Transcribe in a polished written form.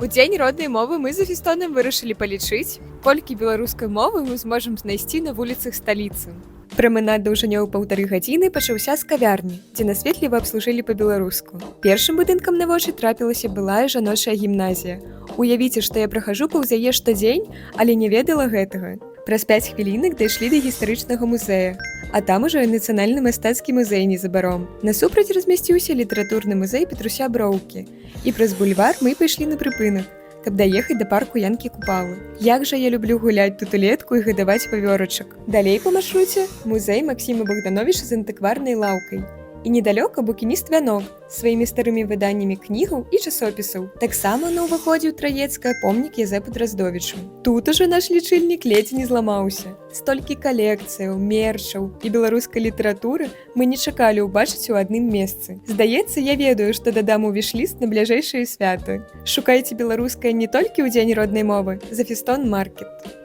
У дзень роднай мовы мы за фестонам вырашылі палічыць, колькі беларускай мовы мы зможам знайсці на вуліцах сталіцы. Прамынад даўжынёў 1,5 гадзіны пачаўся з кавярні, дзе нас ветліва абслужылі па-беларуску. Першым будынкам на вочы трапілася былая жаночая гімназія. Уявіце, што я прахажу паўз яе штодзень, але не ведала гэтага. Праз 5 хвілінак дайшлі да гістарычнага музея, а там ужо і нацыянальны мастацкі музей незабаром. Насупраць размясціўся літаратурны музей Петруся Броўкі. І праз бульвар мы пайшлі на прыпынак, каб даехаць да парку Янкі Купалы. Як жа я люблю гуляць тут улетку і гадаваць павёрачак. Далей па маршруце музей Максіма Богдановича з антыкварнай лаўкай. І недалёка букініст Вянок сваімі старымі выданнямі кнігаў і часопісаў. Таксама на ўваходзе ў Траецкае помнік Язэпу Драздовічу. Тут ужо наш лічыльнік ледзь не зламаўся. Столькі калекцыяў, мерчаў і беларускай літаратуры мы не чакалі ўбачыць у адным месцы. Здаецца, я ведаю, што дадам у віш-ліст на бліжэйшыя святы. Шукайце беларускае не толькі ў дзень роднай мовы, за Фестон Маркет.